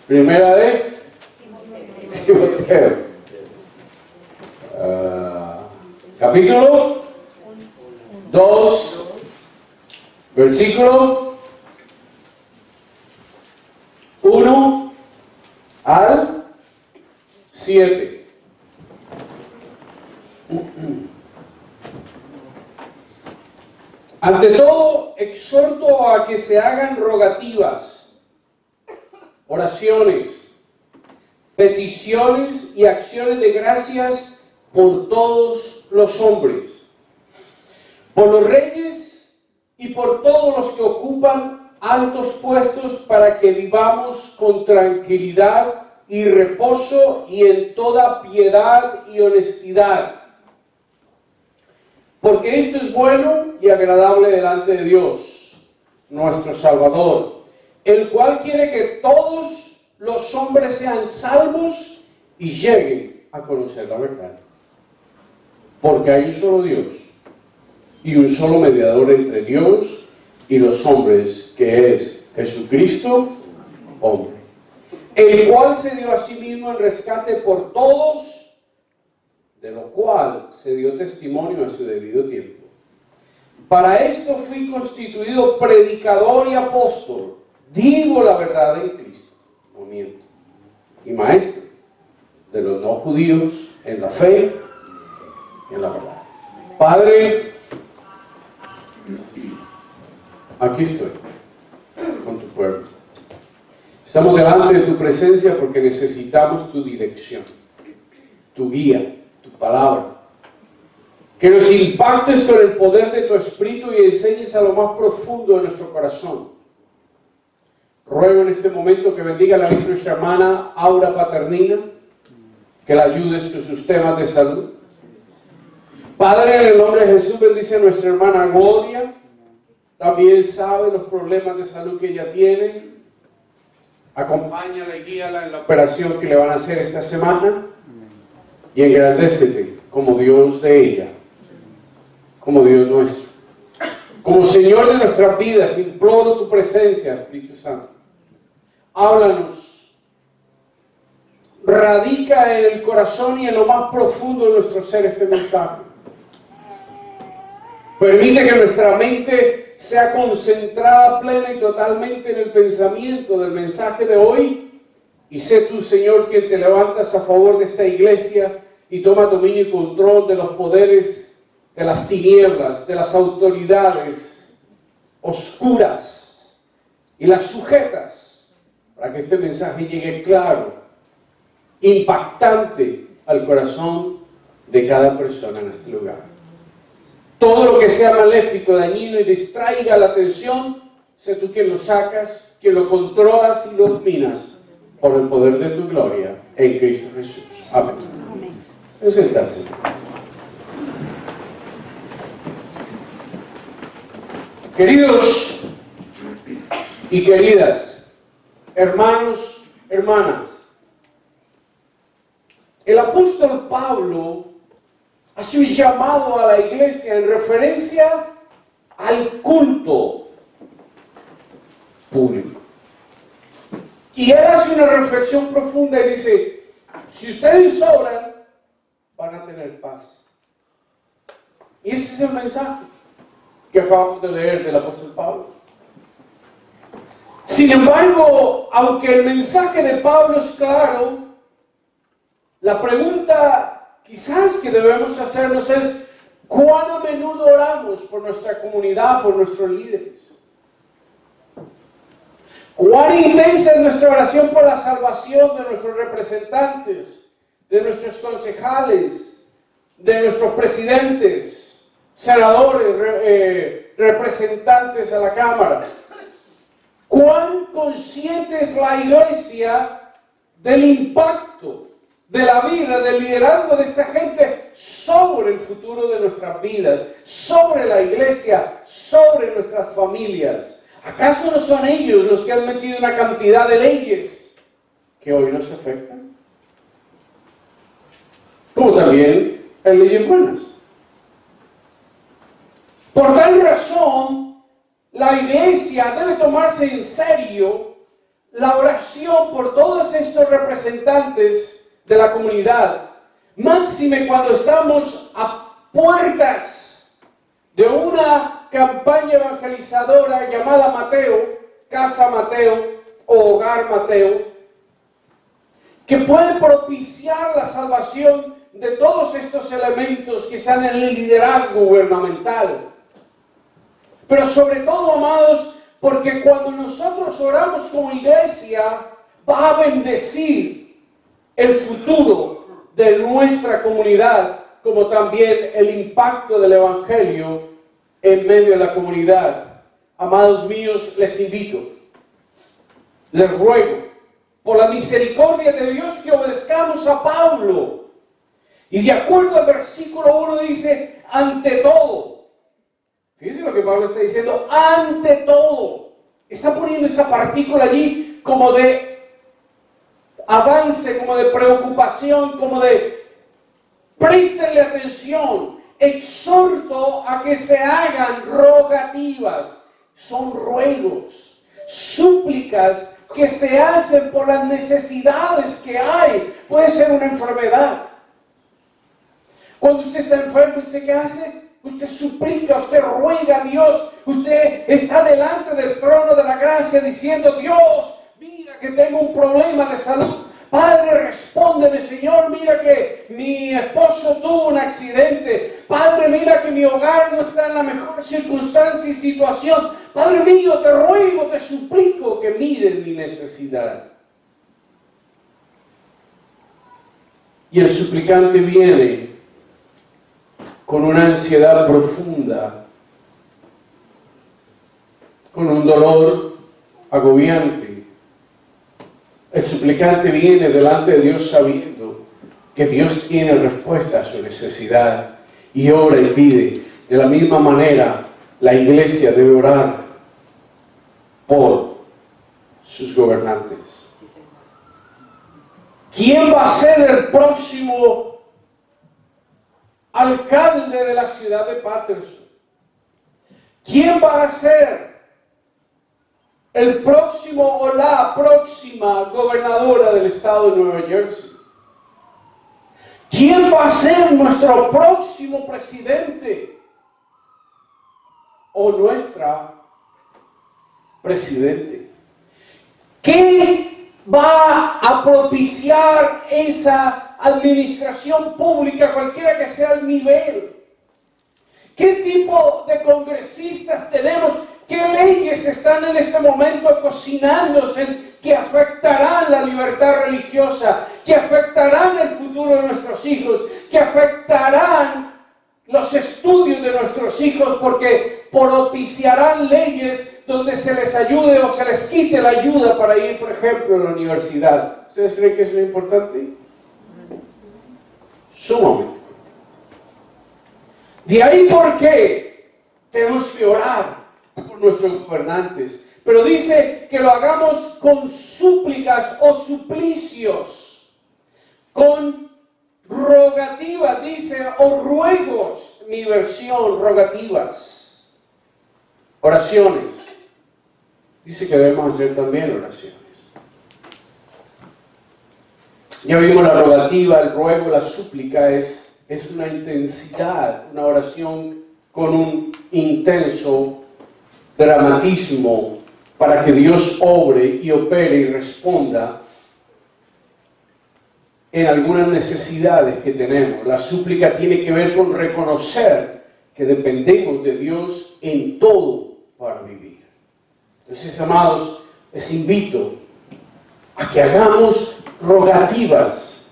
Primera de Timoteo. Capítulo 2, versículo 1 al 7. Ante todo, exhorto a que se hagan rogativas, oraciones, peticiones y acciones de gracias por todos los hombres, por los reyes y por todos los que ocupan altos puestos, para que vivamos con tranquilidad y reposo y en toda piedad y honestidad. Porque esto es bueno y agradable delante de Dios, nuestro Salvador, el cual quiere que todos los hombres sean salvos y lleguen a conocer la verdad. Porque hay un solo Dios y un solo mediador entre Dios y los hombres, que es Jesucristo, hombre, el cual se dio a sí mismo en rescate por todos, de lo cual se dio testimonio a su debido tiempo. Para esto fui constituido predicador y apóstol, digo la verdad en Cristo, no miento, y maestro de los no judíos en la fe y en la verdad. Padre, aquí estoy con tu pueblo. Estamos delante de tu presencia porque necesitamos tu dirección, tu guía, tu palabra. Que nos impactes con el poder de tu Espíritu y enseñes a lo más profundo de nuestro corazón. Ruego en este momento que bendiga a la vida de nuestra hermana Aura Paternina, que la ayudes con sus temas de salud. Padre, en el nombre de Jesús, bendice a nuestra hermana Gloria. También sabe los problemas de salud que ella tiene. Acompáñala y guíala en la operación que le van a hacer esta semana. Y engrandécete como Dios de ella, como Dios nuestro. Como Señor de nuestras vidas, imploro tu presencia, Espíritu Santo. Háblanos. Radica en el corazón y en lo más profundo de nuestro ser este mensaje. Permite que nuestra mente sea concentrada plena y totalmente en el pensamiento del mensaje de hoy, y sé tú, Señor, quien te levantas a favor de esta iglesia y toma dominio y control de los poderes de las tinieblas, de las autoridades oscuras, y las sujetas, para que este mensaje llegue claro, impactante al corazón de cada persona en este lugar. Todo lo que sea maléfico, dañino y distraiga la atención, sé tú quien lo sacas, quien lo controlas y lo dominas por el poder de tu gloria en Cristo Jesús. Amén. Amén. Sentarse. Queridos y queridas, hermanos, hermanas, el apóstol Pablo hace un llamado a la iglesia en referencia al culto público. Y él hace una reflexión profunda y dice, si ustedes oran, van a tener paz. Y ese es el mensaje que acabamos de leer del apóstol Pablo. Sin embargo, aunque el mensaje de Pablo es claro, la pregunta quizás que debemos hacernos es, ¿cuán a menudo oramos por nuestra comunidad, por nuestros líderes? ¿Cuán intensa es nuestra oración por la salvación de nuestros representantes, de nuestros concejales, de nuestros presidentes, senadores, representantes a la Cámara? ¿Cuán consciente es la iglesia del impacto de la vida, del liderazgo de esta gente sobre el futuro de nuestras vidas, sobre la iglesia, sobre nuestras familias? ¿Acaso no son ellos los que han metido una cantidad de leyes que hoy nos afectan? Como también hay leyes buenas. Por tal razón, la iglesia debe tomarse en serio la oración por todos estos representantes de la comunidad, máxime cuando estamos a puertas de una campaña evangelizadora llamada Mateo, Casa Mateo o Hogar Mateo, que puede propiciar la salvación de todos estos elementos que están en el liderazgo gubernamental. Pero sobre todo, amados, porque cuando nosotros oramos como iglesia, va a bendecir el futuro de nuestra comunidad, como también el impacto del Evangelio en medio de la comunidad. Amados míos, les invito, les ruego, por la misericordia de Dios, que obedezcamos a Pablo. Y de acuerdo al versículo 1 dice, ante todo. Fíjense lo que Pablo está diciendo, ante todo. Está poniendo esta partícula allí como de avance, como de preocupación, como de préstenle atención. Exhorto a que se hagan rogativas. Son ruegos, súplicas que se hacen por las necesidades que hay. Puede ser una enfermedad. Cuando usted está enfermo, ¿usted qué hace? Usted suplica, usted ruega a Dios, usted está delante del trono de la gracia diciendo, Dios, mira que tengo un problema de salud. Padre, respóndeme, Señor, mira que mi esposo tuvo un accidente. Padre, mira que mi hogar no está en la mejor circunstancia y situación. Padre mío, te ruego, te suplico que mires mi necesidad. Y el suplicante viene con una ansiedad profunda, con un dolor agobiante. El suplicante viene delante de Dios sabiendo que Dios tiene respuesta a su necesidad y ora y pide. De la misma manera, la iglesia debe orar por sus gobernantes. ¿Quién va a ser el próximo alcalde de la ciudad de Patterson? ¿Quién va a ser el próximo o la próxima gobernadora del estado de Nueva Jersey? ¿Quién va a ser nuestro próximo presidente o nuestra presidente? ¿Qué va a propiciar esa administración pública, cualquiera que sea el nivel? ¿Qué tipo de congresistas tenemos? ¿Qué leyes están en este momento cocinándose que afectarán la libertad religiosa, que afectarán el futuro de nuestros hijos, que afectarán los estudios de nuestros hijos, porque propiciarán leyes donde se les ayude o se les quite la ayuda para ir, por ejemplo, a la universidad? ¿Ustedes creen que eso es importante? Sumamente. De ahí por qué tenemos que orar por nuestros gobernantes, pero dice que lo hagamos con súplicas o suplicios, con rogativas, dice, o ruegos, mi versión, rogativas, oraciones. Dice que debemos hacer también oraciones. Ya vimos la rogativa, el ruego, la súplica es una intensidad, una oración con un intenso dramatismo para que Dios obre y opere y responda en algunas necesidades que tenemos. La súplica tiene que ver con reconocer que dependemos de Dios en todo para vivir. Entonces, amados, les invito a que hagamos rogativas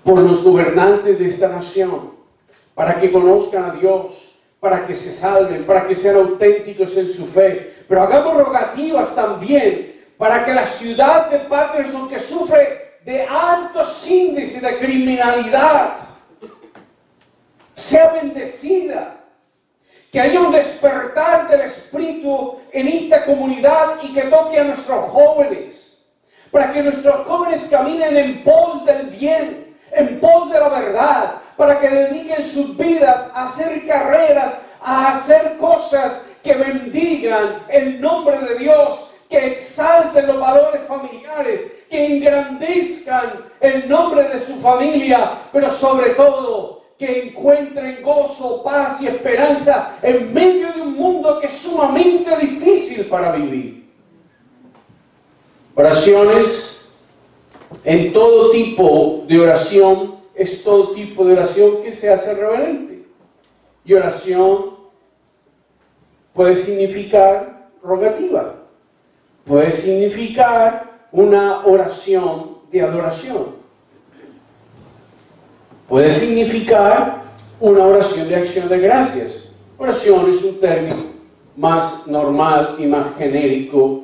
por los gobernantes de esta nación, para que conozcan a Dios, para que se salven, para que sean auténticos en su fe. Pero hagamos rogativas también para que la ciudad de Patterson, que sufre de altos índices de criminalidad, sea bendecida, que haya un despertar del Espíritu en esta comunidad y que toque a nuestros jóvenes, para que nuestros jóvenes caminen en pos del bien, en pos de la verdad, para que dediquen sus vidas a hacer carreras, a hacer cosas que bendigan el nombre de Dios, que exalten los valores familiares, que engrandezcan el nombre de su familia, pero sobre todo que encuentren gozo, paz y esperanza en medio de un mundo que es sumamente difícil para vivir. Oraciones, en todo tipo de oración, es todo tipo de oración que se hace reverente. Y oración puede significar rogativa, puede significar una oración de adoración, puede significar una oración de acción de gracias. Oración es un término más normal y más genérico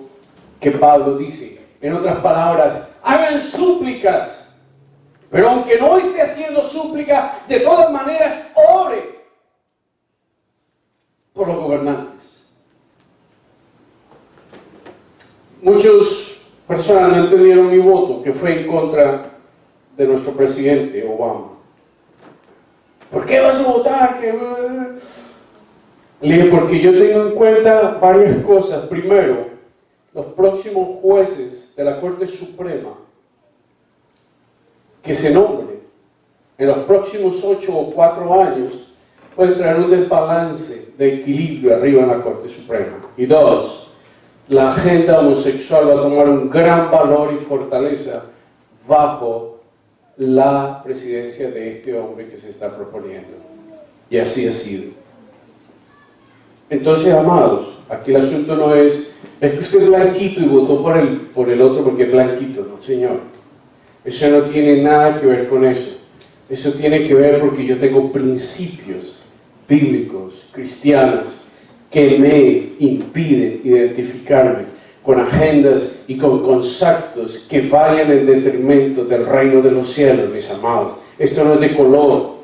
que Pablo dice. En otras palabras, hagan súplicas, pero aunque no esté haciendo súplica, de todas maneras ore por los gobernantes. Muchas personas no entendieron mi voto, que fue en contra de nuestro presidente Obama. ¿Por qué vas a votar? Le dije, porque yo tengo en cuenta varias cosas. Primero, los próximos jueces de la Corte Suprema que se nombren en los próximos 8 o 4 años pueden traer un desbalance de equilibrio arriba en la Corte Suprema. Y dos, la agenda homosexual va a tomar un gran valor y fortaleza bajo la presidencia de este hombre que se está proponiendo. Y así ha sido. Entonces, amados, aquí el asunto no es que usted es blanquito y votó por el otro porque es blanquito. No, señor. Eso no tiene nada que ver con eso. Eso tiene que ver porque yo tengo principios bíblicos, cristianos, que me impiden identificarme con agendas y con conceptos que vayan en detrimento del reino de los cielos, mis amados. Esto no es de color.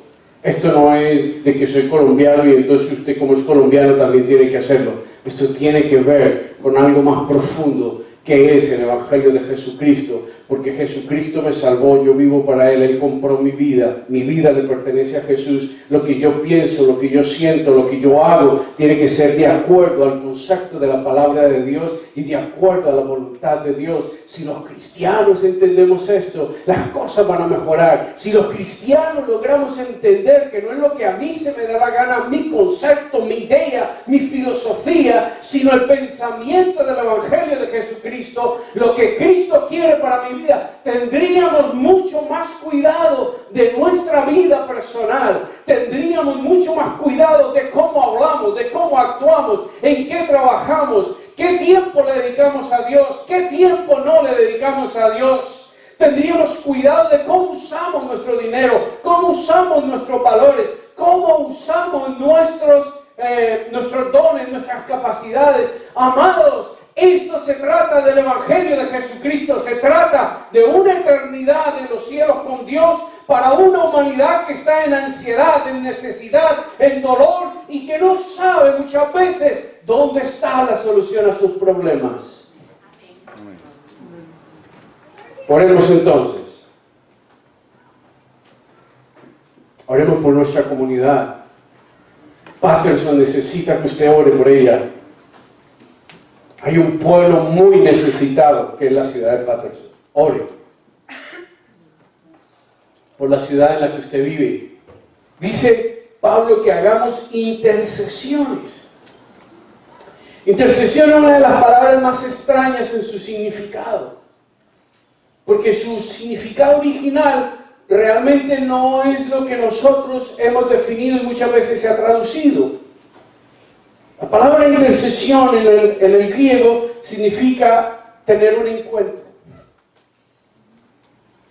Esto no es de que soy colombiano y entonces usted como es colombiano también tiene que hacerlo. Esto tiene que ver con algo más profundo que es el Evangelio de Jesucristo, porque Jesucristo me salvó, yo vivo para Él, Él compró mi vida le pertenece a Jesús. Lo que yo pienso, lo que yo siento, lo que yo hago, tiene que ser de acuerdo al concepto de la palabra de Dios y de acuerdo a la voluntad de Dios. Si los cristianos entendemos esto, las cosas van a mejorar. Si los cristianos logramos entender que no es lo que a mí se me da la gana, mi concepto, mi idea, mi filosofía, sino el pensamiento del Evangelio de Jesucristo, lo que Cristo quiere para mi vida, tendríamos mucho más cuidado de nuestra vida personal, tendríamos mucho más cuidado de cómo hablamos, de cómo actuamos, en qué trabajamos, qué tiempo le dedicamos a Dios, qué tiempo no le dedicamos a Dios. Tendríamos cuidado de cómo usamos nuestro dinero, cómo usamos nuestros valores, cómo usamos nuestros dones, nuestras capacidades. Amados, esto se trata del Evangelio de Jesucristo, se trata de una eternidad en los cielos con Dios para una humanidad que está en ansiedad, en necesidad, en dolor y que no sabe muchas veces dónde está la solución a sus problemas. Oremos entonces. Oremos por nuestra comunidad. Patterson necesita que usted ore por ella. Hay un pueblo muy necesitado que es la ciudad de Patterson. Ore por la ciudad en la que usted vive. Dice Pablo que hagamos intercesiones. Intercesión es una de las palabras más extrañas en su significado, porque su significado original realmente no es lo que nosotros hemos definido y muchas veces se ha traducido. La palabra intercesión en el griego significa tener un encuentro.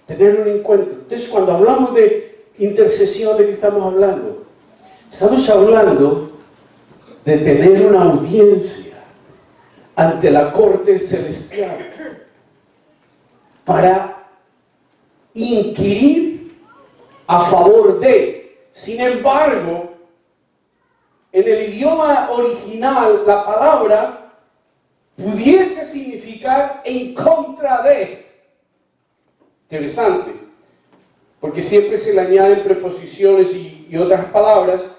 Tener un encuentro. Entonces, cuando hablamos de intercesión, ¿de qué estamos hablando? Estamos hablando de tener una audiencia ante la corte celestial para inquirir a favor de. Sin embargo, en el idioma original, la palabra pudiese significar en contra de. Interesante, porque siempre se le añaden preposiciones y otras palabras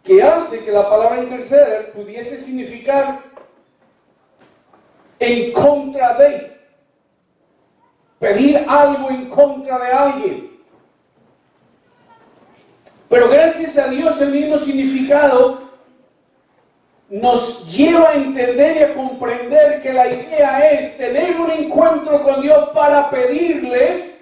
que hace que la palabra interceder pudiese significar en contra de, pedir algo en contra de alguien. Pero gracias a Dios el mismo significado nos lleva a entender y a comprender que la idea es tener un encuentro con Dios para pedirle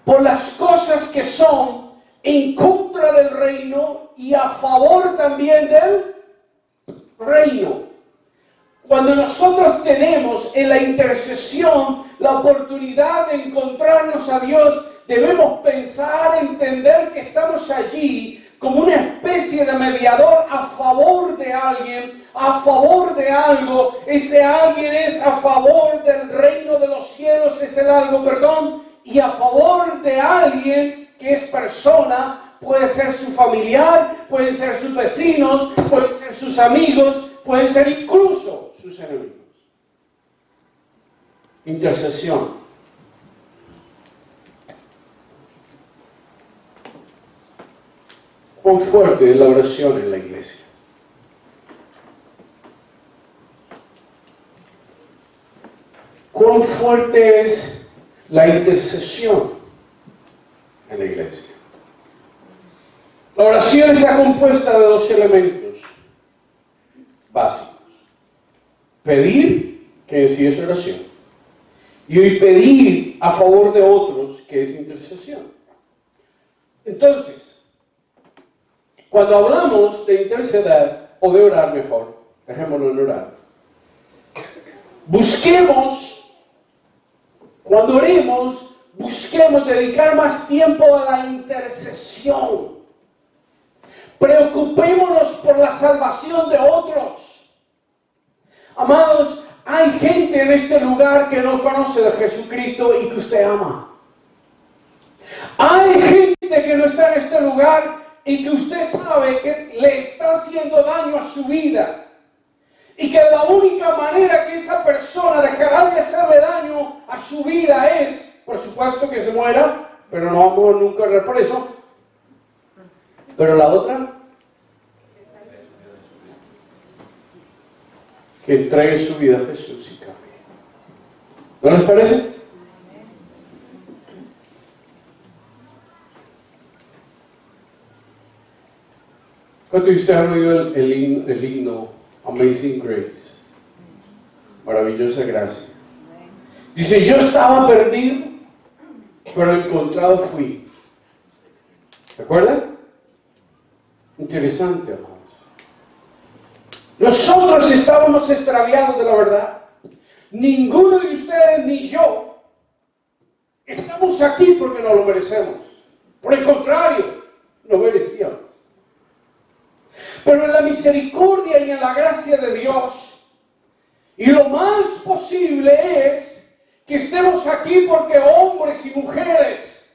por las cosas que son en contra del reino y a favor también del reino. Cuando nosotros tenemos en la intercesión la oportunidad de encontrarnos a Dios, debemos pensar, entender que estamos allí como una especie de mediador a favor de alguien, a favor de algo. Ese alguien es a favor del reino de los cielos, es el algo, perdón, y a favor de alguien que es persona, puede ser su familiar, pueden ser sus vecinos, pueden ser sus amigos, pueden ser incluso sus enemigos. Intercesión. Cuán fuerte es la oración en la iglesia. Cuán fuerte es la intercesión en la iglesia. La oración está compuesta de dos elementos básicos. Pedir, que en sí es oración, y pedir a favor de otros, que es intercesión. Entonces, cuando hablamos de interceder, o de orar mejor, dejémoslo en orar, busquemos, cuando oremos, busquemos dedicar más tiempo a la intercesión. Preocupémonos por la salvación de otros. Amados, hay gente en este lugar que no conoce de Jesucristo y que usted ama. Hay gente que no está en este lugar y que usted sabe que le está haciendo daño a su vida. Y que la única manera que esa persona dejará de hacerle daño a su vida es, por supuesto, que se muera, pero no vamos nunca a orar por eso. Pero la otra, que entregue su vida a Jesús y cambie. ¿No les parece? ¿Cuántos de ustedes han oído el himno Amazing Grace? Maravillosa gracia. Dice, yo estaba perdido, pero encontrado fui. ¿Se acuerdan? Interesante, amados. Nosotros estábamos extraviados de la verdad. Ninguno de ustedes ni yo estamos aquí porque no lo merecemos. Por el contrario, lo merecíamos. Pero en la misericordia y en la gracia de Dios, y lo más posible es que estemos aquí porque hombres y mujeres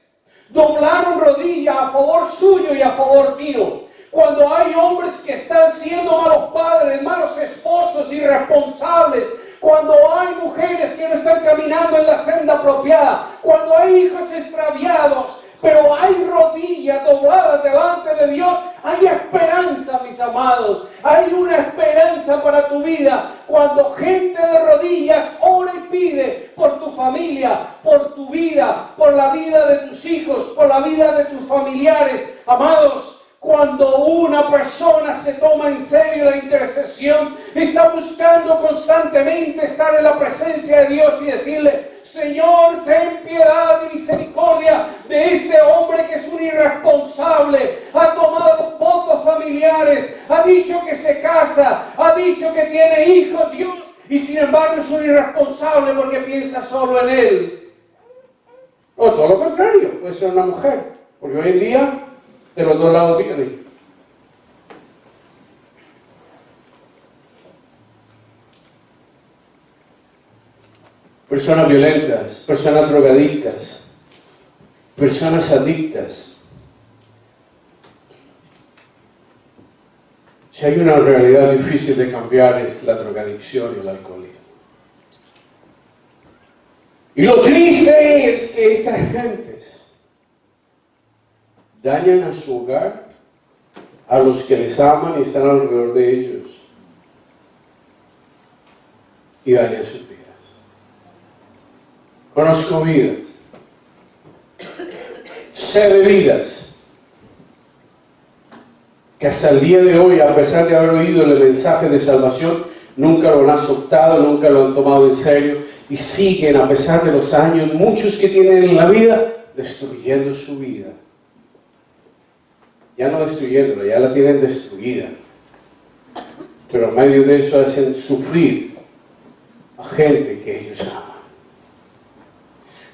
doblaron rodilla a favor suyo y a favor mío. Cuando hay hombres que están siendo malos padres, malos esposos, irresponsables, cuando hay mujeres que no están caminando en la senda apropiada, cuando hay hijos extraviados, pero hay rodillas dobladas delante de Dios, hay esperanza, mis amados. Hay una esperanza para tu vida. Cuando gente de rodillas ora y pide por tu familia, por tu vida, por la vida de tus hijos, por la vida de tus familiares. Amados, cuando una persona se toma en serio la intercesión, está buscando constantemente estar en la presencia de Dios y decirle, Señor, ten piedad y misericordia de este hombre que es un irresponsable, ha tomado votos familiares, ha dicho que se casa, ha dicho que tiene hijos, Dios, y sin embargo es un irresponsable porque piensa solo en él. O todo lo contrario, puede ser una mujer, porque hoy en día de los dos lados viene. Personas violentas, personas drogadictas, personas adictas. Si hay una realidad difícil de cambiar es la drogadicción y el alcoholismo. Y lo triste es que estas gentes dañan a su hogar, a los que les aman y están alrededor de ellos. y dañan sus vidas. Conozco vidas, sé de vidas que hasta el día de hoy, a pesar de haber oído el mensaje de salvación, nunca lo han aceptado, nunca lo han tomado en serio y siguen, a pesar de los años, muchos que tienen en la vida, destruyendo su vida. Ya no destruyéndola, ya la tienen destruida. Pero en medio de eso hacen sufrir a gente que ellos aman.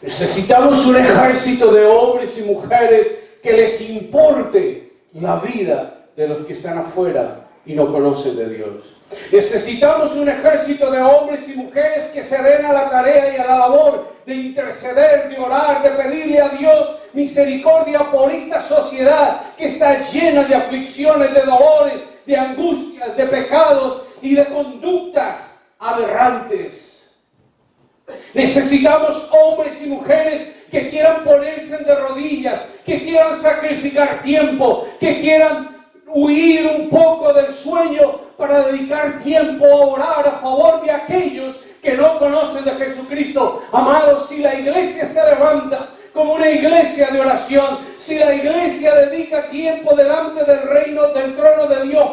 Necesitamos un ejército de hombres y mujeres que les importe la vida de los que están afuera y no conocen de Dios. Necesitamos un ejército de hombres y mujeres que se den a la tarea y a la labor de interceder, de orar, de pedirle a Dios misericordia por esta sociedad que está llena de aflicciones, de dolores, de angustias, de pecados y de conductas aberrantes. Necesitamos hombres y mujeres que quieran ponerse de rodillas, que quieran sacrificar tiempo, que quieran huir un poco del sueño para dedicar tiempo a orar a favor de aquellos que no conocen de Jesucristo. Amados, si la iglesia se levanta como una iglesia de oración, si la iglesia dedica tiempo delante del reino, del trono de Dios,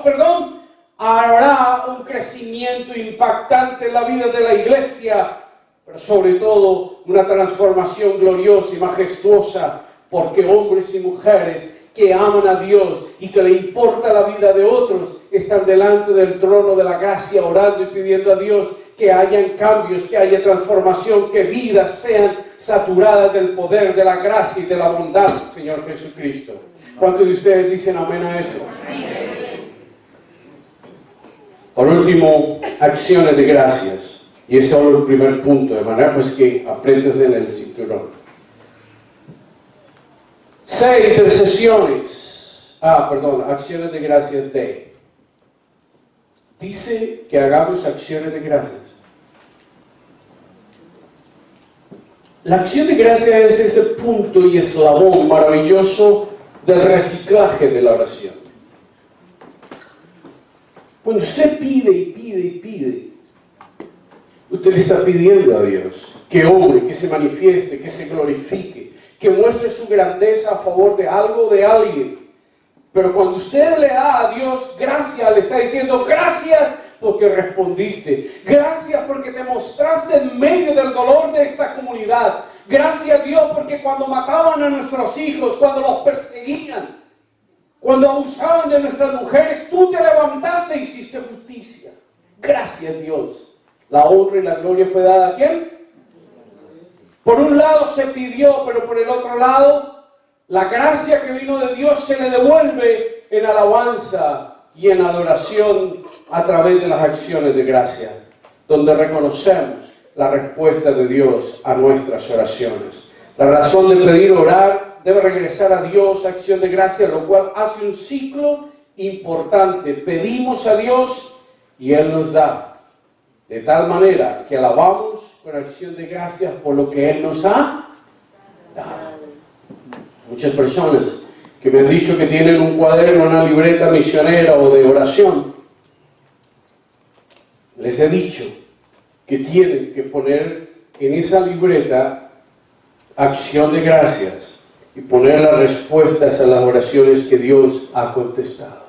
habrá un crecimiento impactante en la vida de la iglesia, pero sobre todo una transformación gloriosa y majestuosa, porque hombres y mujeres que aman a Dios y que le importa la vida de otros están delante del trono de la gracia orando y pidiendo a Dios que hayan cambios, que haya transformación, que vidas sean saturadas del poder, de la gracia y de la bondad del Señor Jesucristo. ¿Cuántos de ustedes dicen amén a eso? Por último, acciones de gracias. Y ese es el primer punto, de manera pues que apretes en el cinturón. 6 intercesiones. Acciones de gracias de. Dice que hagamos acciones de gracias. La acción de gracias es ese punto y eslabón maravilloso del reciclaje de la oración. Cuando usted pide y pide y pide, usted le está pidiendo a Dios que obre, que se manifieste, que se glorifique, que muestre su grandeza a favor de algo o de alguien. Pero cuando usted le da a Dios gracias, le está diciendo gracias porque respondiste. Gracias porque te mostraste en medio del dolor de esta comunidad. Gracias Dios porque cuando mataban a nuestros hijos, cuando los perseguían, cuando abusaban de nuestras mujeres, tú te levantaste e hiciste justicia. Gracias Dios. La honra y la gloria fue dada ¿a quién? Por un lado se pidió, pero por el otro lado, la gracia que vino de Dios se le devuelve en alabanza y en adoración a través de las acciones de gracia, donde reconocemos la respuesta de Dios a nuestras oraciones. La razón de pedir orar debe regresar a Dios, acción de gracia, lo cual hace un ciclo importante. Pedimos a Dios y Él nos da. De tal manera que alabamos con acción de gracias por lo que Él nos ha dado. Muchas personas que me han dicho que tienen un cuaderno, una libreta misionera o de oración, les he dicho que tienen que poner en esa libreta acción de gracias y poner las respuestas a las oraciones que Dios ha contestado.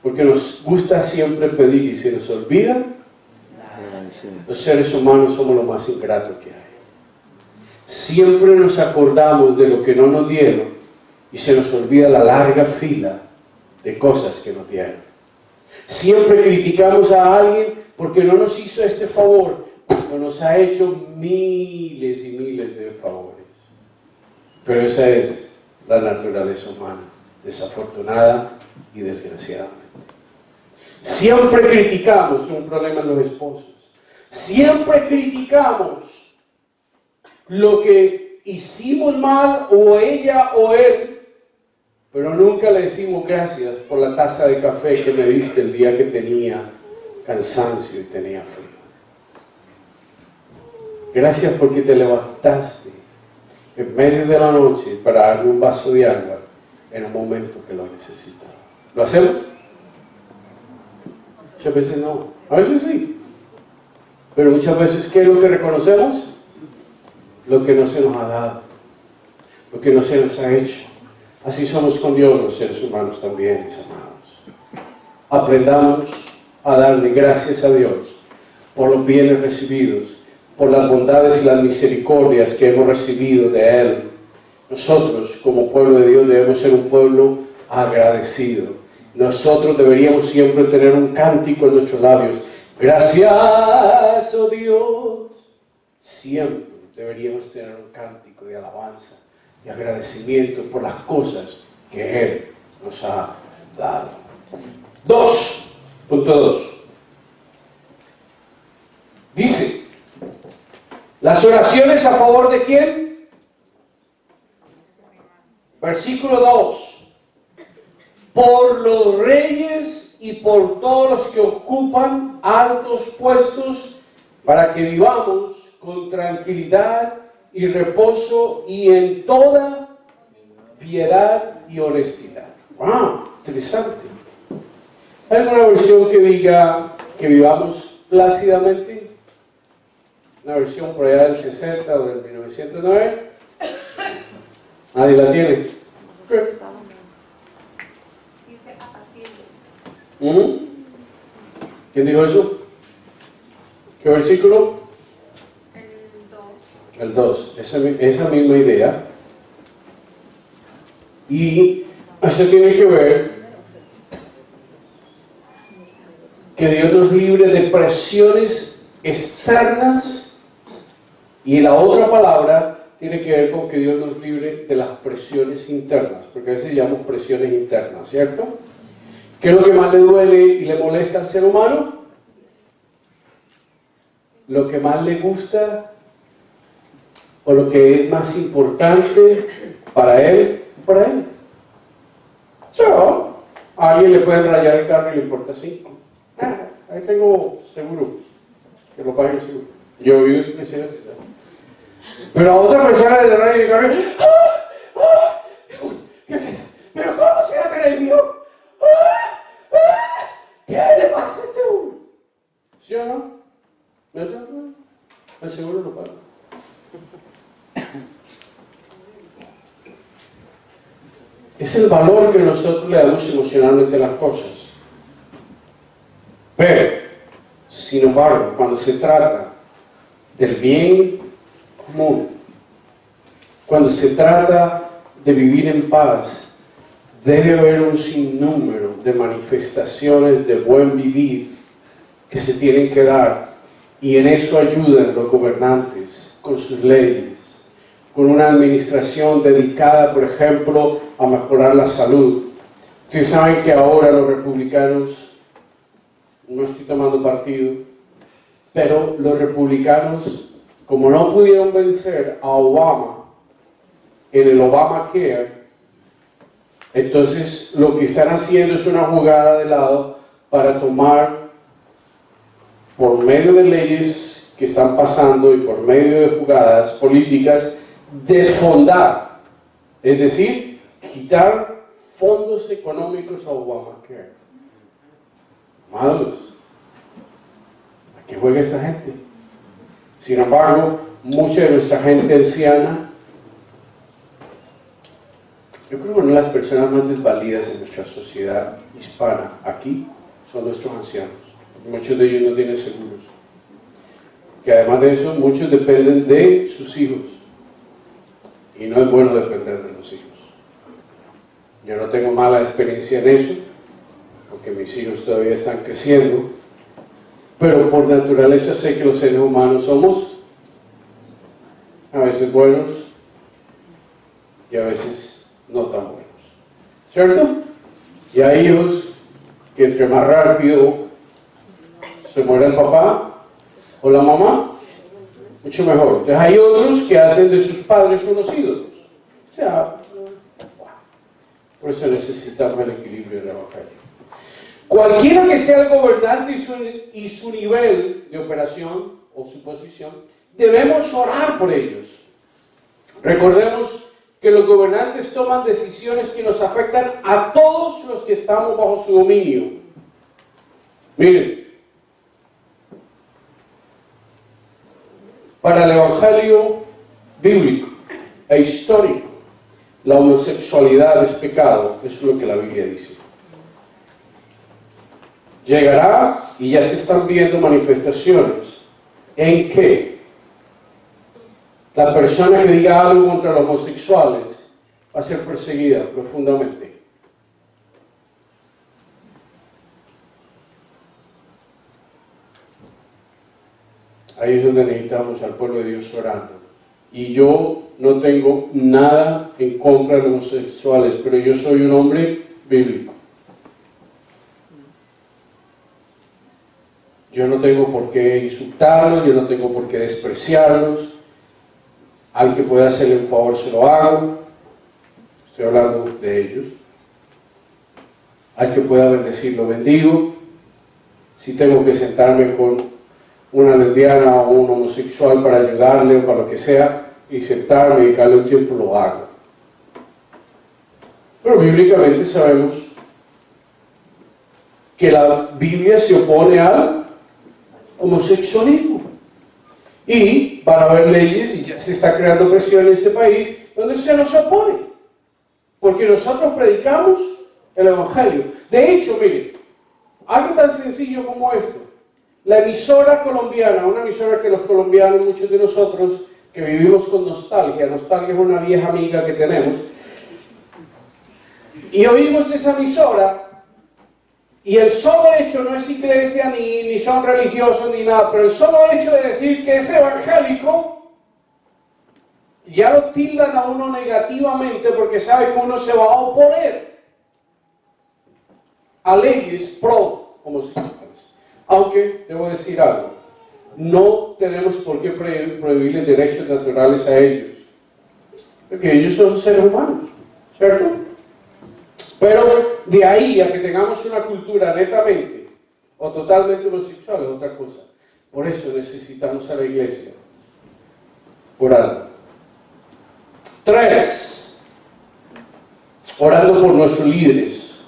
Porque nos gusta siempre pedir y se nos olvida. Los seres humanos somos lo más ingratos que hay. Siempre nos acordamos de lo que no nos dieron y se nos olvida la larga fila de cosas que nos dieron. Siempre criticamos a alguien porque no nos hizo este favor, cuando nos ha hecho miles y miles de favores. Pero esa es la naturaleza humana, desafortunada y desgraciadamente. Siempre criticamos un problema en los esposos. Siempre criticamos lo que hicimos mal, o ella o él, pero nunca le decimos gracias por la taza de café que me diste el día que tenía cansancio y tenía frío. Gracias porque te levantaste en medio de la noche para darme un vaso de agua en un momento que lo necesitaba. ¿Lo hacemos? Muchas veces no, a veces sí. Pero muchas veces, ¿qué es lo que reconocemos? Lo que no se nos ha dado, lo que no se nos ha hecho. Así somos con Dios los seres humanos también, mis amados. Aprendamos a darle gracias a Dios por los bienes recibidos, por las bondades y las misericordias que hemos recibido de Él. Nosotros, como pueblo de Dios, debemos ser un pueblo agradecido. Nosotros deberíamos siempre tener un cántico en nuestros labios. Gracias, oh Dios. Siempre deberíamos tener un cántico de alabanza, de agradecimiento por las cosas que Él nos ha dado. 2.2 dice, las oraciones a favor de ¿quién? Versículo 2. Por los reyes y por todos los que ocupan altos puestos, para que vivamos con tranquilidad y reposo y en toda piedad y honestidad. ¡Wow! Interesante. ¿Hay alguna versión que diga que vivamos plácidamente? Una versión por allá del 60 o del 1909. ¿Nadie la tiene? Dice apacible. ¿Quién dijo eso? ¿Qué versículo? El 2, esa misma idea. Y eso tiene que ver que Dios nos libre de presiones externas, y la otra palabra tiene que ver con que Dios nos libre de las presiones internas, porque a veces llamamos presiones internas, ¿cierto? ¿Qué es lo que más le duele y le molesta al ser humano? Lo que más le gusta o lo que es más importante para él. A alguien le pueden rayar el carro y le importa 5. Ahí tengo seguro, que lo pague el seguro. Yo vivo su presidente. Pero a otra persona le rayan el carro. ¿Pero cómo se va a tener el mío? ¿Qué le pasa a este hombre? ¿Sí o no? El seguro lo paga. Es el valor que nosotros le damos emocionalmente a las cosas. Pero, sin embargo, cuando se trata del bien común, cuando se trata de vivir en paz, debe haber un sinnúmero de manifestaciones de buen vivir que se tienen que dar, y en eso ayudan los gobernantes con sus leyes, con una administración dedicada, por ejemplo, a mejorar la salud. Ustedes saben que ahora los republicanos, no estoy tomando partido, pero los republicanos, como no pudieron vencer a Obama en el Obamacare, entonces lo que están haciendo es una jugada de lado para tomar, por medio de leyes que están pasando y por medio de jugadas políticas, desfondar, es decir, quitar fondos económicos a Obamacare. Amados, ¿a qué juega esta gente? Sin embargo, mucha de nuestra gente anciana, yo creo que una de las personas más desvalidas en nuestra sociedad hispana aquí son nuestros ancianos. Muchos de ellos no tienen seguros. Que además de eso, muchos dependen de sus hijos. Y no es bueno depender de los hijos. Yo no tengo mala experiencia en eso, porque mis hijos todavía están creciendo. Pero por naturaleza sé que los seres humanos somos a veces buenos y a veces no tan buenos. ¿Cierto? Y hay hijos que entre más rápido se muere el papá o la mamá, mucho mejor. Entonces hay otros que hacen de sus padres unos ídolos. O sea, por eso necesitamos el equilibrio del evangelio. Cualquiera que sea el gobernante y su nivel de operación o su posición, debemos orar por ellos. Recordemos que los gobernantes toman decisiones que nos afectan a todos los que estamos bajo su dominio. Miren, Para el evangelio bíblico e histórico, la homosexualidad es pecado, eso es lo que la Biblia dice. Llegará, y ya se están viendo manifestaciones, en que la persona que diga algo contra los homosexuales va a ser perseguida profundamente. Ahí es donde necesitamos al pueblo de Dios orando. Y yo no tengo nada en contra de los homosexuales, pero yo soy un hombre bíblico. Yo no tengo por qué insultarlos, yo no tengo por qué despreciarlos. Al que pueda hacerle un favor se lo hago. Estoy hablando de ellos. Al que pueda bendecirlo, bendigo. Si tengo que sentarme con una lesbiana o un homosexual para ayudarle o para lo que sea, y sentarme y dedicarle un tiempo, lo hago. Pero bíblicamente sabemos que la Biblia se opone al homosexualismo. Y van a haber leyes, y ya se está creando presión en este país, donde se nos opone. Porque nosotros predicamos el Evangelio. De hecho, miren, algo tan sencillo como esto. La emisora colombiana, una emisora que los colombianos, muchos de nosotros, que vivimos con nostalgia es una vieja amiga que tenemos, y oímos esa emisora, y el solo hecho, no es iglesia, ni son religiosos, ni nada, pero el solo hecho de decir que es evangélico, ya lo tildan a uno negativamente, porque sabe que uno se va a oponer a leyes pro homosexuales. Aunque, debo decir algo, no tenemos por qué prohibirles derechos naturales a ellos, porque ellos son seres humanos, ¿cierto? Pero de ahí a que tengamos una cultura netamente o totalmente homosexual es otra cosa. Por eso necesitamos a la iglesia orando. 3. Orando por nuestros líderes,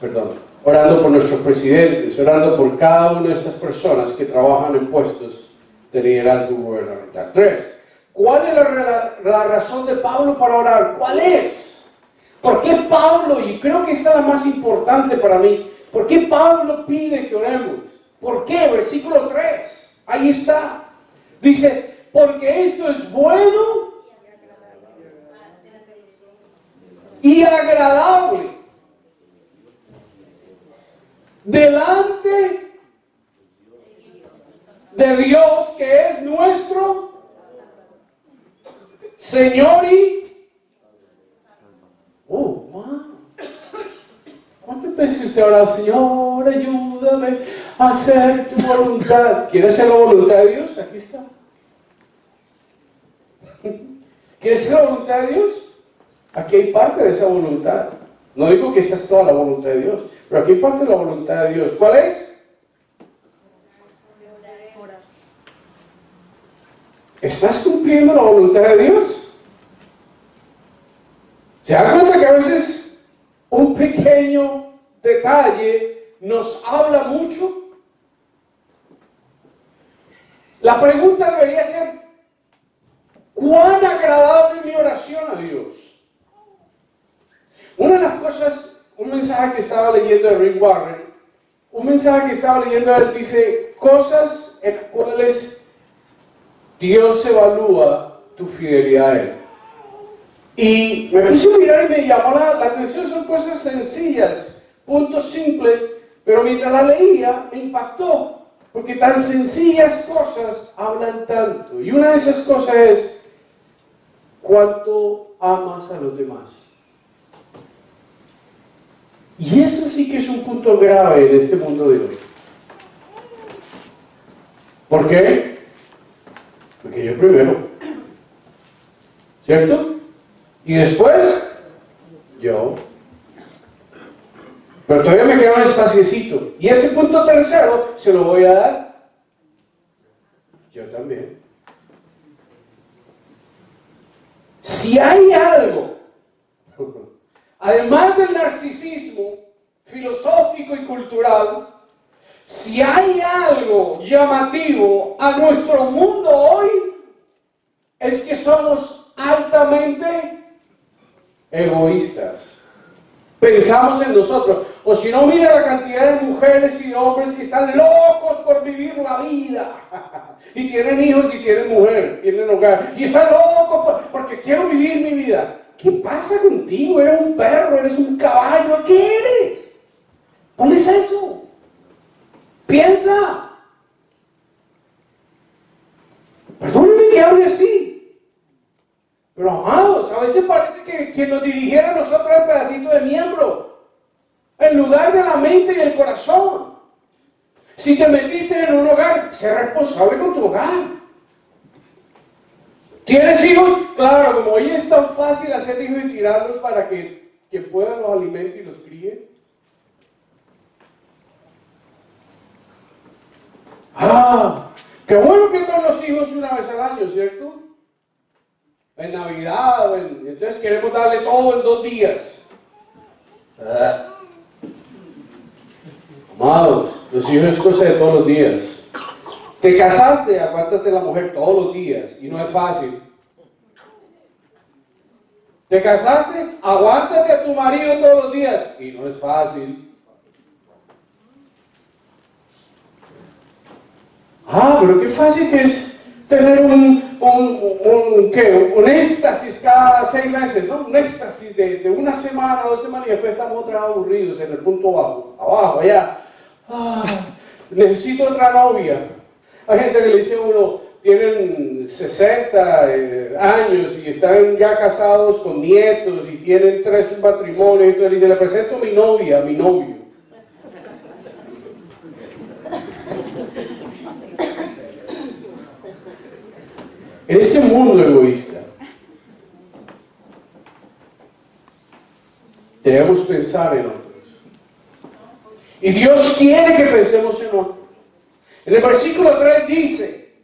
orando por nuestros presidentes, orando por cada una de estas personas que trabajan en puestos de liderazgo gubernamental. 3. ¿Cuál es la razón de Pablo para orar? ¿Cuál es? ¿Por qué Pablo, y creo que esta es la más importante para mí, por qué Pablo pide que oremos? ¿Por qué? Versículo 3, ahí está. Dice, porque esto es bueno y agradable delante de Dios, que es nuestro Señor y... Oh, wow. ¿Cuántas veces usted habla, Señor, ayúdame a hacer tu voluntad? ¿Quiere hacer la voluntad de Dios? Aquí está. ¿Quiere hacer la voluntad de Dios? Aquí hay parte de esa voluntad. No digo que esta es toda la voluntad de Dios, pero aquí hay parte de la voluntad de Dios. ¿Cuál es? ¿Estás cumpliendo la voluntad de Dios? ¿Se dan cuenta que a veces un pequeño detalle nos habla mucho? La pregunta debería ser, ¿cuán agradable es mi oración a Dios? Una de las cosas, un mensaje que estaba leyendo de Rick Warren, él dice, cosas en las cuales Dios evalúa tu fidelidad a Él. Y me puse a mirar y me llamó la atención, son cosas sencillas, puntos simples, pero mientras la leía me impactó, porque tan sencillas cosas hablan tanto. Y una de esas cosas es, ¿cuánto amas a los demás? Y eso sí que es un punto grave en este mundo de hoy. ¿Por qué? Porque yo primero, ¿cierto? Y después, yo. Pero todavía me queda un espaciecito. Y ese punto tercero se lo voy a dar yo también. Si hay algo, además del narcisismo filosófico y cultural, si hay algo llamativo a nuestro mundo hoy, somos altamente egoístas. Pensamos en nosotros. O si no, mira la cantidad de mujeres y hombres que están locos por vivir la vida. Y tienen hijos y tienen mujer, tienen hogar. Y están locos porque quiero vivir mi vida. ¿Qué pasa contigo? ¿Eres un perro? ¿Eres un caballo? ¿Qué eres? ¿Cuál es eso? Piensa. Perdónenme que hable así. Pero amados, a veces parece que quien nos dirigiera a nosotros el pedacito de miembro, en lugar de la mente y el corazón. Si te metiste en un hogar, sé responsable con tu hogar. ¿Tienes hijos? Claro, como hoy es tan fácil hacer hijos y tirarlos para que puedan los alimente y los críe. Qué bueno que con los hijos una vez al año, ¿cierto? En Navidad, entonces queremos darle todo en 2 días. Amados, los hijos es cosa de todos los días. Te casaste, aguántate la mujer todos los días, y no es fácil. Te casaste, aguántate a tu marido todos los días, y no es fácil. Pero qué fácil que es tener un éxtasis cada 6 meses, ¿no? Un éxtasis de 1 semana, 2 semanas, y después estamos otra vez aburridos en el punto bajo, abajo, allá. Necesito otra novia. Hay gente que le dice a uno, tienen 60 años y están ya casados con nietos y tienen 3 matrimonios, y entonces le dice, le presento a mi novia, a mi novio. En ese mundo egoísta, debemos pensar en otros. Y Dios quiere que pensemos en otros. En el versículo 3 dice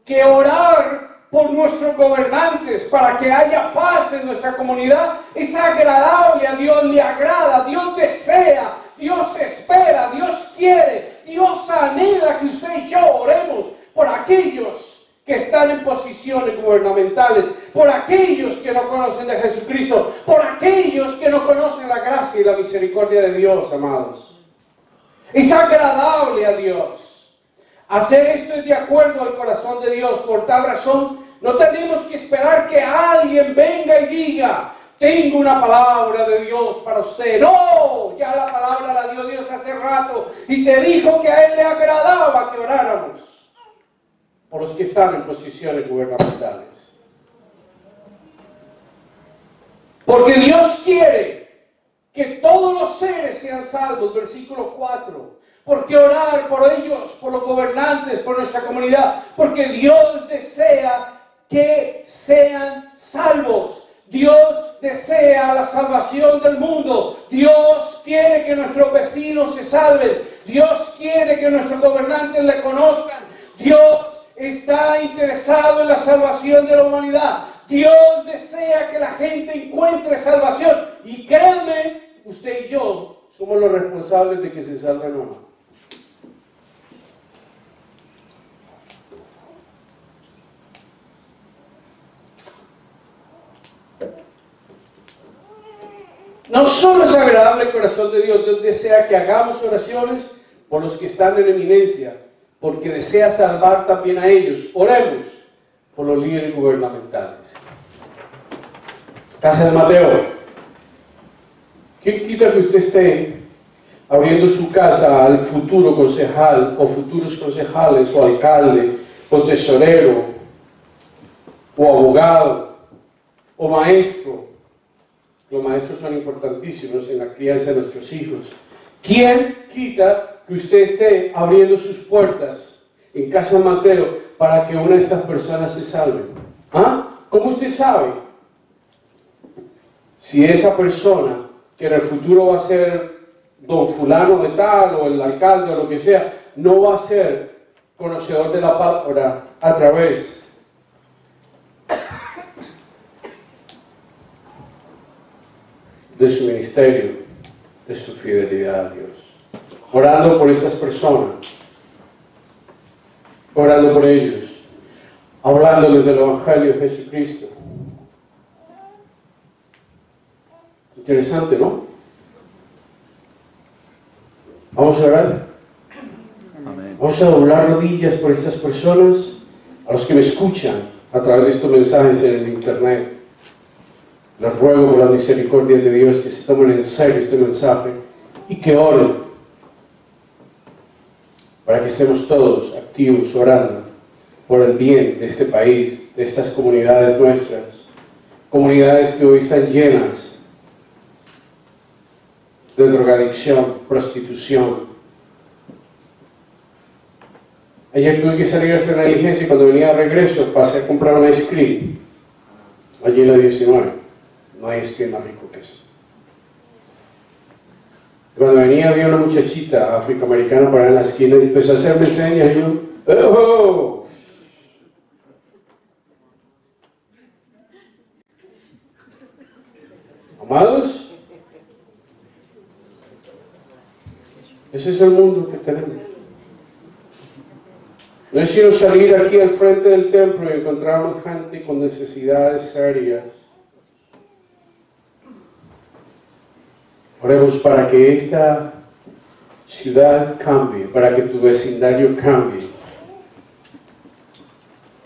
que orar por nuestros gobernantes para que haya paz en nuestra comunidad es agradable a Dios, le agrada, Dios desea, Dios espera, Dios quiere, Dios anhela que usted y yo oremos por aquellos que están en posiciones gubernamentales, por aquellos que no conocen de Jesucristo, por aquellos que no conocen la gracia y la misericordia de Dios, amados. Es agradable a Dios. Hacer esto es de acuerdo al corazón de Dios. Por tal razón, no tenemos que esperar que alguien venga y diga, tengo una palabra de Dios para usted. No, ya la palabra la dio Dios hace rato y te dijo que a Él le agradaba que oráramos por los que están en posiciones gubernamentales. Porque Dios quiere que todos los seres sean salvos, versículo 4. Porque orar por ellos, por los gobernantes, por nuestra comunidad, porque Dios desea que sean salvos. Dios desea la salvación del mundo. Dios quiere que nuestros vecinos se salven. Dios quiere que nuestros gobernantes le conozcan. Dios está interesado en la salvación de la humanidad. Dios desea que la gente encuentre salvación. Y créanme, usted y yo somos los responsables de que se salven o no. No solo es agradable el corazón de Dios, Dios desea que hagamos oraciones por los que están en eminencia, porque desea salvar también a ellos. Oremos por los líderes gubernamentales. Casa de Mateo. ¿Quién quita que usted esté abriendo su casa al futuro concejal, o futuros concejales, o alcalde, o tesorero, o abogado, o maestro? Los maestros son importantísimos en la crianza de nuestros hijos. ¿Quién quita que usted esté abriendo sus puertas en Casa Mateo para que una de estas personas se salve? ¿Cómo usted sabe si esa persona, que en el futuro va a ser don fulano de tal, o el alcalde, o lo que sea, no va a ser conocedor de la palabra a través de su ministerio, de su fidelidad a Dios? Orando por estas personas, orando por ellos. hablándoles del Evangelio de Jesucristo. Interesante, ¿no? Vamos a orar. Amén. Vamos a doblar rodillas por estas personas, a los que me escuchan a través de estos mensajes en el internet. Les ruego por la misericordia de Dios que se tomen en serio este mensaje y que oren para que estemos todos activos orando por el bien de este país, de estas comunidades nuestras, comunidades que hoy están llenas de drogadicción, prostitución. Ayer tuve que salir a hacer una diligencia y cuando venía de regreso pasé a comprar un ice cream allí en la 19. No hay ice cream más rico que eso. Cuando venía había una muchachita afroamericana para en la esquina y empezó a hacerme señas y yo, ¡oh! Amados, ese es el mundo que tenemos. No es sino salir aquí al frente del templo y encontrarnos gente con necesidades serias. Oremos para que esta ciudad cambie, para que tu vecindario cambie.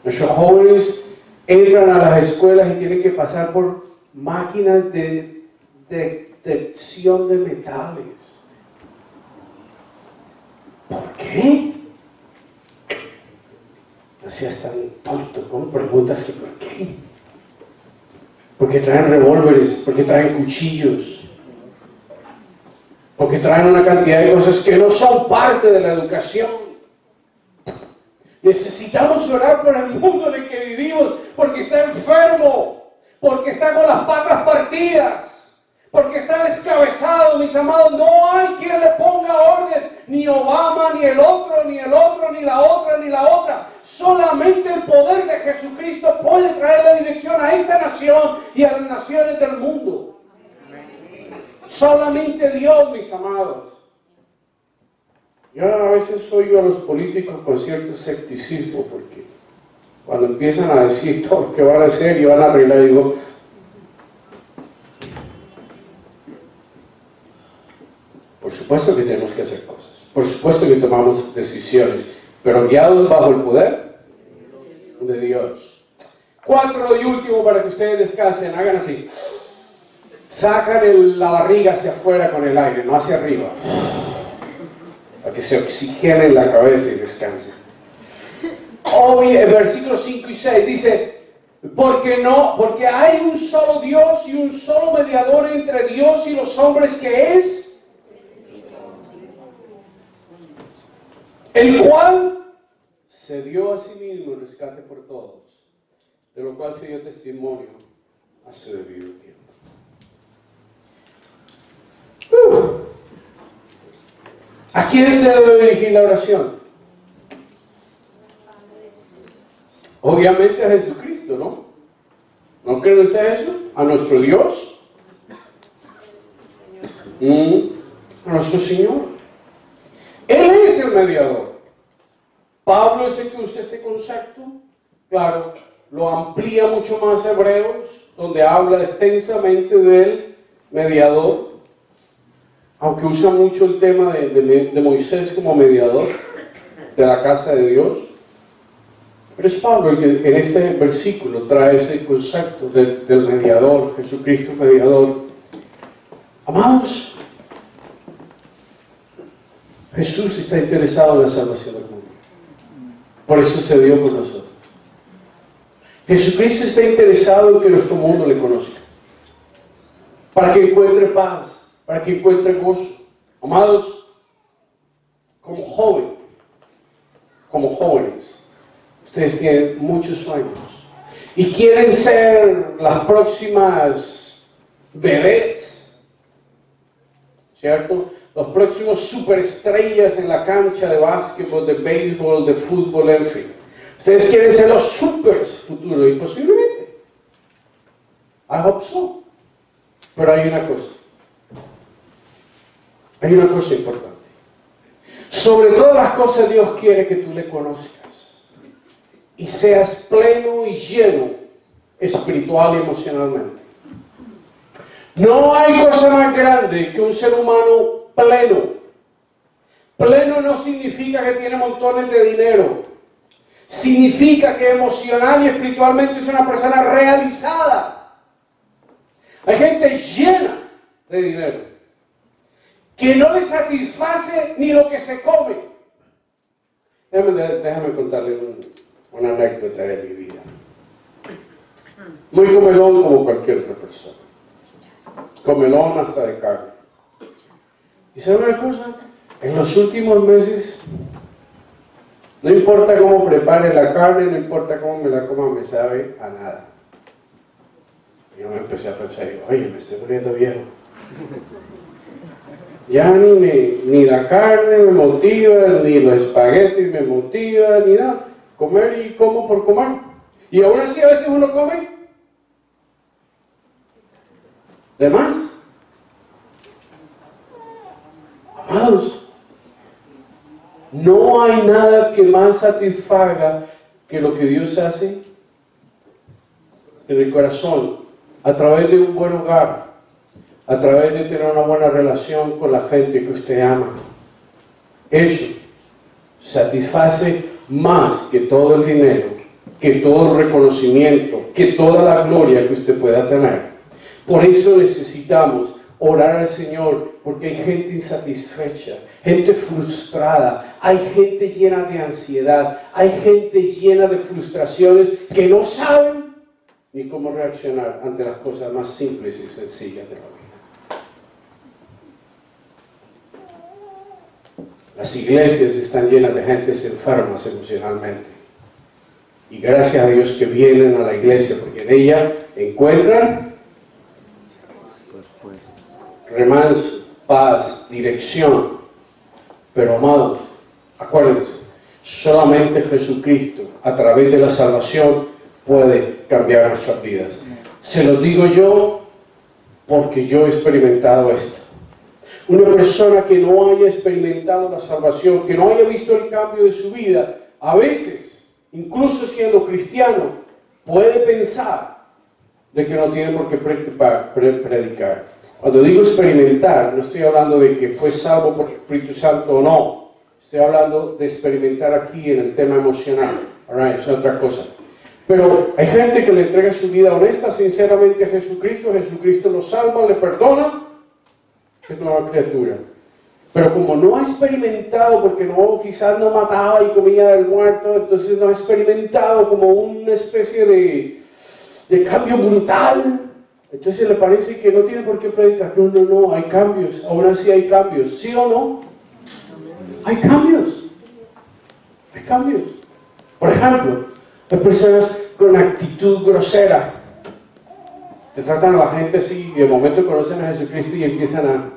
Nuestros jóvenes entran a las escuelas y tienen que pasar por máquinas de detección de metales. ¿Por qué? No seas tan tonto con preguntas que ¿por qué? Porque traen revólveres, porque traen cuchillos, porque traen una cantidad de cosas que no son parte de la educación. Necesitamos orar por el mundo en el que vivimos, porque está enfermo, porque está con las patas partidas, porque está descabezado, mis amados. No hay quien le ponga orden, ni Obama, ni el otro, ni el otro, ni la otra, ni la otra. Solamente el poder de Jesucristo puede traer la dirección a esta nación y a las naciones del mundo. Solamente Dios, mis amados. Yo a veces oigo a los políticos con cierto escepticismo, porque cuando empiezan a decir todo lo que van a hacer y van a arreglar, digo, por supuesto que tenemos que hacer cosas, por supuesto que tomamos decisiones, pero guiados bajo el poder de Dios. 4 y último para que ustedes descansen, hagan así. Sacan la barriga hacia afuera con el aire, no hacia arriba, para que se oxigenen la cabeza y descansen. Hoy en versículos 5 y 6 dice, porque hay un solo Dios y un solo mediador entre Dios y los hombres, que es el cual se dio a sí mismo el rescate por todos, de lo cual se dio testimonio a su debido tiempo. ¿A quién se debe dirigir la oración? Obviamente a Jesucristo, ¿no? ¿No creen ustedes eso? A nuestro Dios, a nuestro Señor. Él es el mediador. Pablo es el que usa este concepto, claro, lo amplía mucho más a Hebreos, donde habla extensamente del mediador, aunque usa mucho el tema de Moisés como mediador de la casa de Dios. Pero es Pablo el que en este versículo trae ese concepto del mediador, Jesucristo mediador. Amados, Jesús está interesado en la salvación del mundo. Por eso se dio por nosotros. Jesucristo está interesado en que nuestro mundo le conozca, para que encuentre paz, para que encuentre gozo. Amados, como jóvenes, ustedes tienen muchos sueños y quieren ser las próximas vedettes, ¿cierto? Los próximos superestrellas en la cancha de básquetbol, de béisbol, de fútbol, en fin. Ustedes quieren ser los supers futuros y posiblemente. I hope so. Pero hay una cosa. Hay una cosa importante. Sobre todas las cosas Dios quiere que tú le conozcas. y seas pleno y lleno espiritual y emocionalmente. No hay cosa más grande que un ser humano pleno. Pleno no significa que tiene montones de dinero. Significa que emocional y espiritualmente es una persona realizada. Hay gente llena de dinero que no le satisface ni lo que se come. Déjame contarle una anécdota de mi vida. Muy comelón como cualquier otra persona. Comelón hasta de carne. ¿Y sabe una cosa? En los últimos meses, no importa cómo prepare la carne, no importa cómo me la coma, me sabe a nada. Yo me empecé a pensar, oye, me estoy poniendo viejo. Ya ni la carne me motiva, ni los espaguetis me motiva, ni nada. Comer y como por comer. Y aún así a veces uno come de más. Amados, no hay nada que más satisfaga que lo que Dios hace en el corazón, a través de un buen hogar, a través de tener una buena relación con la gente que usted ama. Eso satisface más que todo el dinero, que todo el reconocimiento, que toda la gloria que usted pueda tener. Por eso necesitamos orar al Señor, porque hay gente insatisfecha, gente frustrada, hay gente llena de ansiedad, hay gente llena de frustraciones que no saben ni cómo reaccionar ante las cosas más simples y sencillas de la vida. Las iglesias están llenas de gentes enfermas emocionalmente. Y gracias a Dios que vienen a la iglesia, porque en ella encuentran remanso, paz, dirección. Pero amados, acuérdense, solamente Jesucristo, a través de la salvación, puede cambiar nuestras vidas. Se lo digo yo porque yo he experimentado esto. Una persona que no haya experimentado la salvación, que no haya visto el cambio de su vida, a veces, incluso siendo cristiano, puede pensar de que no tiene por qué predicar. Cuando digo experimentar, no estoy hablando de que fue salvo por el Espíritu Santo o no. Estoy hablando de experimentar aquí en el tema emocional. Alright, es otra cosa. Pero hay gente que le entrega su vida honesta, sinceramente a Jesucristo. Jesucristo lo salva, le perdona. Es nueva criatura. Pero como no ha experimentado, porque no, quizás no mataba y comía del muerto, entonces no ha experimentado como una especie de cambio brutal. Entonces le parece que no tiene por qué predicar. No, hay cambios. Aún así hay cambios. ¿Sí o no? Hay cambios. Hay cambios. Por ejemplo, hay personas con actitud grosera. Te tratan a la gente así y de momento conocen a Jesucristo y empiezan a...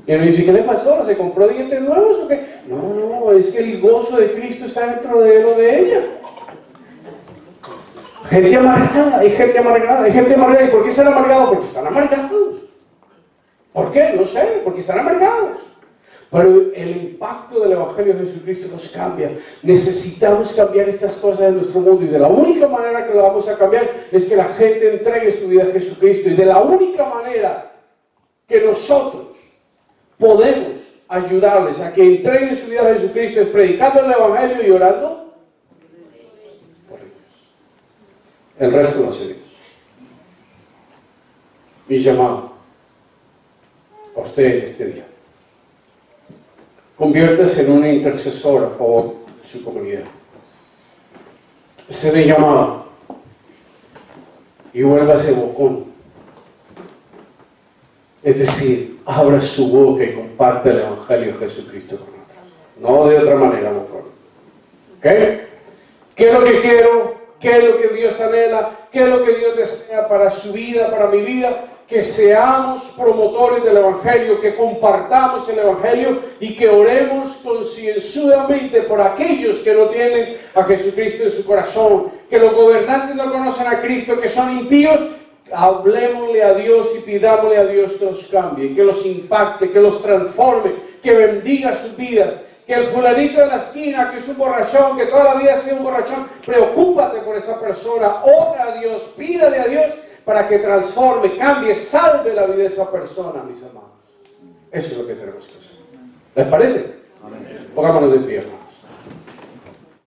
Y uno dice, ¿qué le pasó? ¿Se compró dientes nuevos o qué? No, es que el gozo de Cristo está dentro de él o de ella. Gente amargada, hay gente amargada, hay gente amargada. ¿Y por qué están amargados? Porque están amargados. ¿Por qué? No sé, porque están amargados. Pero el impacto del Evangelio de Jesucristo nos cambia. Necesitamos cambiar estas cosas en nuestro mundo. Y de la única manera que lo vamos a cambiar es que la gente entregue su vida a Jesucristo. Y de la única manera que nosotros podemos ayudarles a que entreguen su vida a Jesucristo es predicando el Evangelio y orando. El resto lo hace Dios. Mi llamado a usted en este día: conviértase en un intercesor a favor de su comunidad. Se le llamado y vuélvase bocón. Es decir, abra su boca y comparte el Evangelio de Jesucristo con otros. No de otra manera, bocón. ¿Ok? ¿Qué es lo que quiero? ¿Qué es lo que Dios anhela? ¿Qué es lo que Dios desea para su vida, para mi vida? Que seamos promotores del Evangelio, que compartamos el Evangelio y que oremos concienzudamente por aquellos que no tienen a Jesucristo en su corazón, que los gobernantes no conocen a Cristo, que son impíos. Hablemosle a Dios y pidámosle a Dios que los cambie, que los impacte, que los transforme, que bendiga sus vidas, que el fulanito de la esquina, que es un borrachón, que toda la vida ha sido un borrachón, preocúpate por esa persona, ora a Dios, pídale a Dios para que transforme, cambie, salve la vida de esa persona, mis amados. Eso es lo que tenemos que hacer. ¿Les parece? Amén. Pongámonos de pie.